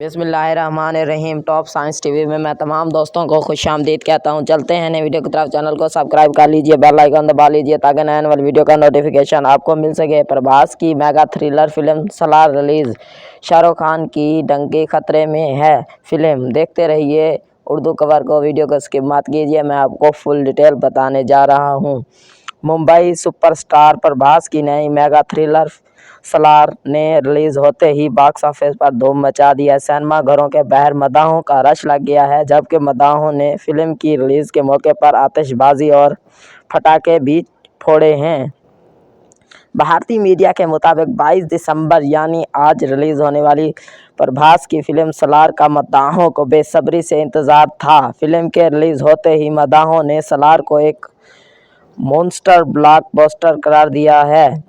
बिस्मिल्लाहिर्रहमानिर्रहीम। Top science TV में मैं तमाम दोस्तों को खुशामदीद कहता हूं। चलते हैं नए वीडियो की तरफ। चैनल को सब्सक्राइब कर लीजिए, बेल आइकन दबा लीजिए ताकि नए वाली वीडियो का नोटिफिकेशन आपको मिल सके। प्रभास की mega thriller film Salaar release. Shahrukh Khan की डंकी खतरे में है फिल्म। देखते रहिए उर्दू कवर को, वीडियो को स्किप मत कीजिए। मैं आपको फुल डिटेल बताने जा रहा हूँ। मुंबई सुपरस्टार प्रभास की नई मेगा थ्रिलर सलार ने रिलीज होते ही बॉक्स ऑफिस पर धूम मचा दिया। सिनेमा घरों के बाहर मदाहों का रश लग गया है, जबकि मदाहों ने फिल्म की रिलीज के मौके पर आतिशबाजी और पटाखे भी फोड़े हैं। भारतीय मीडिया के मुताबिक 22 दिसंबर यानी आज रिलीज होने वाली प्रभास की फिल्म सलार का मद्दाहों को बेसब्री से इंतजार था। फिल्म के रिलीज होते ही मद्दाहों ने सलार को एक मॉन्स्टर ब्लॉकबस्टर करार दिया है।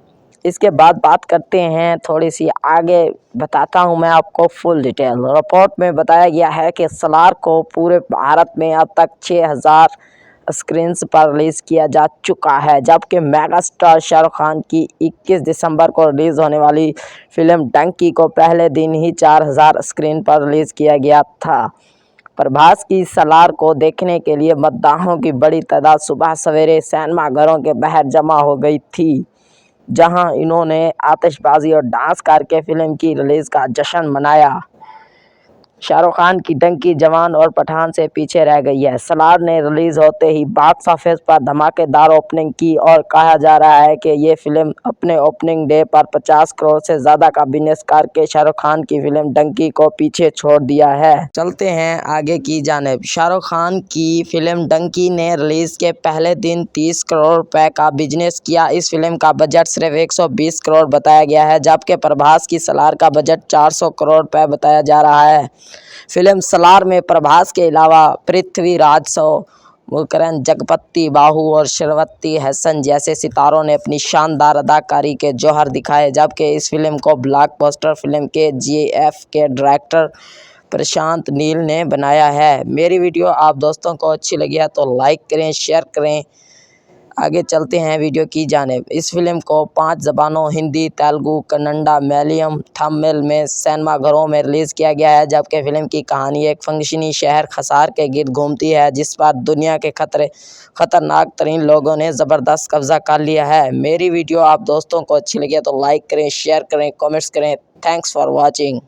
इसके बाद बात करते हैं थोड़ी सी आगे, बताता हूं मैं आपको फुल डिटेल। रिपोर्ट में बताया गया है कि सलार को पूरे भारत में अब तक 6000 स्क्रीन्स पर रिलीज़ किया जा चुका है, जबकि मेगा स्टार शाहरुख खान की 21 दिसंबर को रिलीज़ होने वाली फिल्म डंकी को पहले दिन ही 4000 स्क्रीन पर रिलीज़ किया गया था। प्रभास की सलार को देखने के लिए मद्दाहों की बड़ी तादाद सुबह सवेरे सिनेमा घरों के बाहर जमा हो गई थी, जहां इन्होंने आतिशबाजी और डांस करके फिल्म की रिलीज का जश्न मनाया। शाहरुख खान की डंकी जवान और पठान से पीछे रह गई है। सलार ने रिलीज होते ही बॉक्स ऑफिस पर धमाकेदार ओपनिंग की और कहा जा रहा है कि ये फिल्म अपने ओपनिंग डे पर 50 करोड़ से ज़्यादा का बिजनेस करके शाहरुख खान की फिल्म डंकी को पीछे छोड़ दिया है। चलते हैं आगे की जानिब। शाहरुख खान की फिल्म डंकी ने रिलीज के पहले दिन 30 करोड़ रुपए का बिजनेस किया। इस फिल्म का बजट सिर्फ 120 करोड़ बताया गया है, जबकि प्रभास की सलार का बजट 400 करोड़ रुपए बताया जा रहा है। फिल्म सलार में प्रभास के अलावा पृथ्वीराज मुकरन, जगपति बाहू और श्रीवती हसन जैसे सितारों ने अपनी शानदार अदाकारी के जौहर दिखाए, जबकि इस फिल्म को ब्लॉकबस्टर फिल्म के GF के डायरेक्टर प्रशांत नील ने बनाया है। मेरी वीडियो आप दोस्तों को अच्छी लगी है तो लाइक करें, शेयर करें। आगे चलते हैं वीडियो की जानिब। इस फिल्म को 5 ज़बानों हिंदी, तेलुगु, कन्नड़ा, मलयालम, तमिल में सिनेमा घरों में रिलीज़ किया गया है, जबकि फिल्म की कहानी एक फंक्शनी शहर खसार के गिर्द घूमती है, जिस पर दुनिया के खतरनाक तरीन लोगों ने ज़बरदस्त कब्जा कर लिया है। मेरी वीडियो आप दोस्तों को अच्छी लगी है तो लाइक करें, शेयर करें, कमेंट्स करें। Thanks for watching.